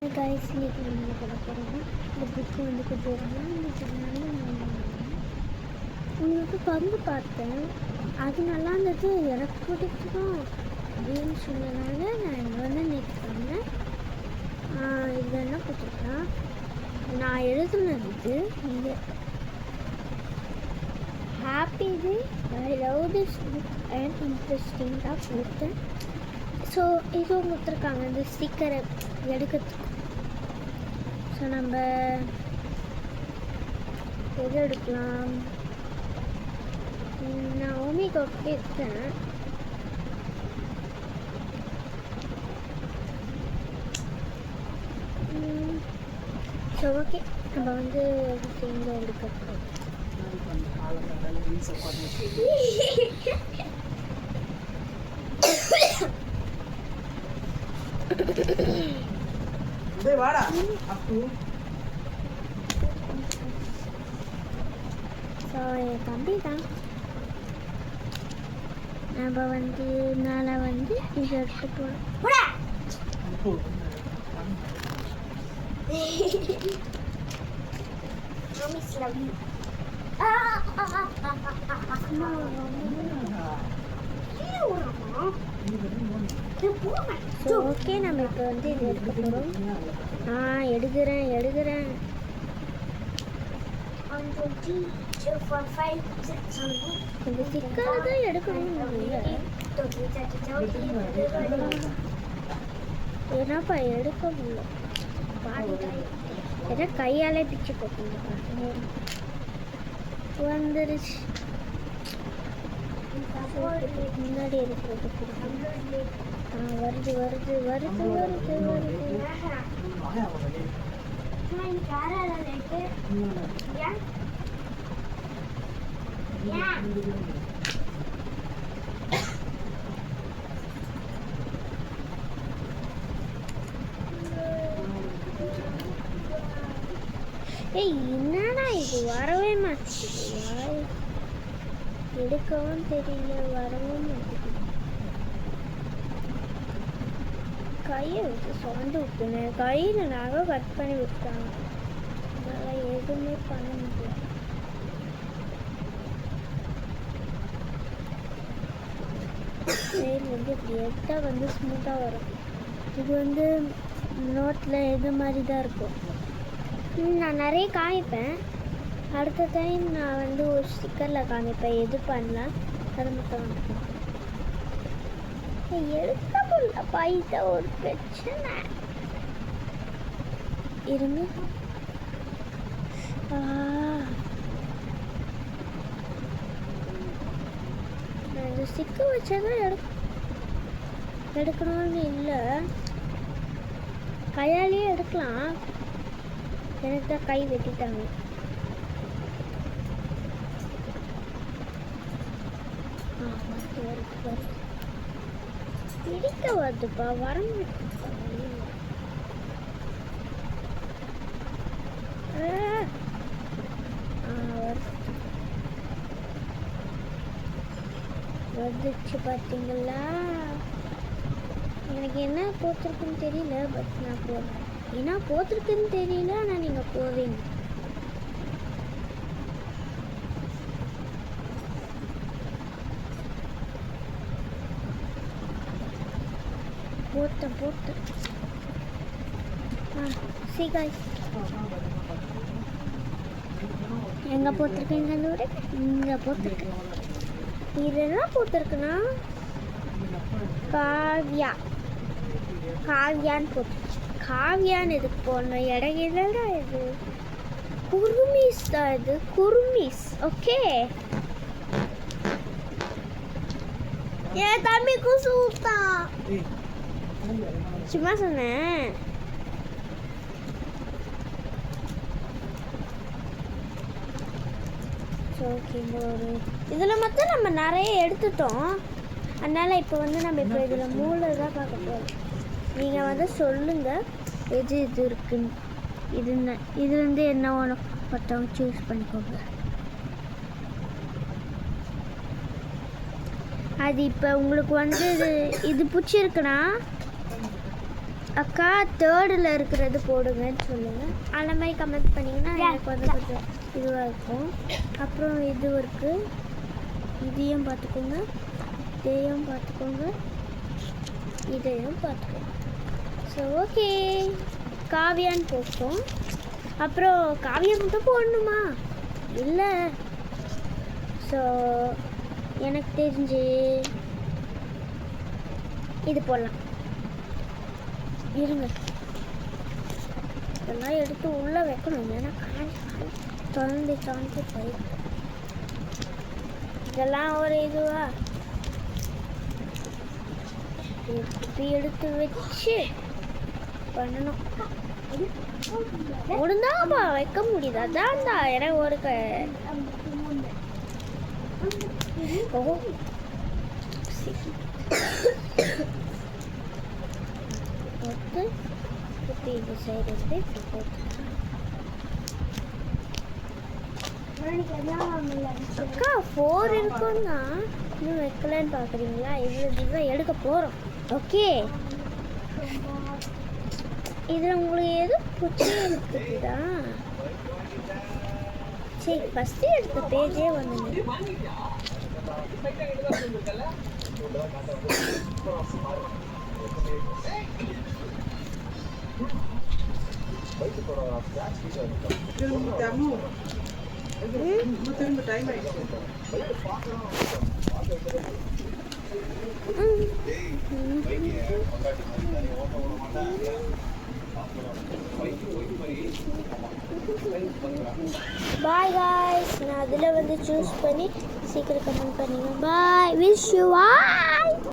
Guys இன்னைக்கு நம்ம பண்ண போகிறோம்னா இந்த புக்கு வந்து கொஞ்சம் நல்ல உங்களுக்கு வந்து பார்த்தேன். அது நல்லா இருந்தது, எனக்கு பிடிக்கும் அப்படின்னு சொன்னதுனால நான் இங்கே வந்து நேற்று பண்ணேன். இது என்ன கொடுத்துருக்கேன், நான் எழுதுனது இங்கே happy day I love this book and இன்ட்ரெஸ்டிங்காக கொடுத்தேன். ஸோ இதுவும் கொடுத்துருக்காங்க இந்த ஸ்டிக்கரை எடுக்கிறதுக்கு. ஸோ நம்ம எது எடுக்கலாம், நான் ஓமிகோக்கு எடுத்தேன். ஸோ ஓகே, நம்ம வந்து சேர்ந்து எடுக்கிறோம். ஸோ என் தம்பி தான் நம்ம வந்து மேலே வந்து இது எடுத்துட்டு ஓகே, நம்ம இப்போ வந்து இது எடுக்க போகிறோம். எடுக்கிறேன். இந்த சிக்கலை தான் எடுக்கணும். ஏன்னாப்பா எடுக்க முடியல, ஏன்னா கையாலே பிச்சு போட்டுங்க வந்துருச்சு. முன்னாடி எடுக்கிறது வருது. ஏய், என்னடா இது வரவே மாட்டேங்குது, எடுக்கவும் தெரியல, வரவும் மாட்டேங்குது. கையை வச்சு சொந்து விட்டுனேன், கையில் நகை கட் பண்ணி விட்டாங்க, அதனால் எதுவுமே பண்ண முடியல. சைடு வந்து இப்படி எடுத்தால் வந்து ஸ்மூத்தாக வரும். இது வந்து நோட்டில் எது மாதிரி தான் இருக்கும். நான் நிறைய காமிப்பேன், அடுத்த டைம் நான் வந்து ஒரு ஸ்டிக்கரில் காமிப்பேன் எது பண்ணலாம், அது மட்டும் எடுக்க முடியலப்பா, இதை ஒரு பிரச்சனை. இருங்க, நான் இந்த ஸ்டிக்கர் வச்சாதான் எடுக்கணும்னு இல்லை, கையாலேயே எடுக்கலாம். எனக்கு தான் கை வெட்டிட்டாங்க. பிடிக்க வருதுப்பா, வரணும். வந்துச்சு பார்த்தீங்களா? எனக்கு என்ன போட்டிருக்குன்னு தெரியல, பட் நான் போடுறேன். ஏன்னா போட்டிருக்குன்னு தெரியல, ஆனால் நீங்கள் போவீங்க. போட்டேன். சீகாய் எங்கே போட்டிருக்கேங்க? இங்கே போட்டிருக்கேன். இது என்ன போட்டிருக்குன்னா காவ்யான்னு போட்டு, காவ்யான்னு இதுக்கு போடணும். இடகிலடா இது குருமிஸ் தான், இது குருமிஸ். ஓகே, என் தம்பி குசுத்தான், சும்மா சொன்னேன். ஓகே, இதில் மொத்தம் நம்ம நிறைய எடுத்துட்டோம், அதனால் இப்போ வந்து நம்ம இப்போ இதில் மூளை தான் பார்க்க போகிறோம். நீங்கள் வந்து சொல்லுங்கள் எது இது இருக்குன்னு. இது வந்து என்ன வேணும் மற்றவங்க சூஸ் பண்ணிக்கோங்க. அது இப்போ உங்களுக்கு வந்து இது பிடிச்சிருக்குன்னா அக்கா தேர்டில் இருக்கிறது போடுங்கன்னு சொல்லுங்கள். அந்த மாதிரி கமெண்ட் பண்ணிங்கன்னா எனக்கு வந்து கொஞ்சம் இதுவாக இருக்கும். அப்புறம் இது இருக்குது, இதையும் பார்த்துக்கோங்க, இதையும் பார்த்துக்கோங்க, இதையும் பார்த்துக்கோங்க. ஸோ ஓகே, காவியான்னு போட்டோம். அப்புறம் காவியா மட்டும் போடணுமா? இல்லை. ஸோ எனக்கு தெரிஞ்சு இது போடலாம். இருங்க, இதெல்லாம் எடுத்து உள்ளே வைக்கணும், ஏன்னா திறந்து போயிடும். இதெல்லாம் ஒரு இதுவா இப்படி எடுத்து வச்சு பண்ணணும். முடிந்தாப்பா வைக்க முடியுது. அதான் தான் எனக்கு ஒரு இது சைடு அக்கா 4 இருக்குன்னா இன்னும் வைக்கலன்னு பார்க்குறீங்களா? இவ்வளோ எடுக்க போகிறோம். ஓகே, இதில் உங்களுக்கு எது பிடிச்சிருக்குதா? சரி, ஃபஸ்ட்டு எடுத்த பேஜே வந்துங்க. பாய் காய்ஸ், நான் அதில் வந்து சூஸ் பண்ணி சீக்கிரம் கமெண்ட் பண்ணுங்க. பாய், விஷ் யூ ஆல்.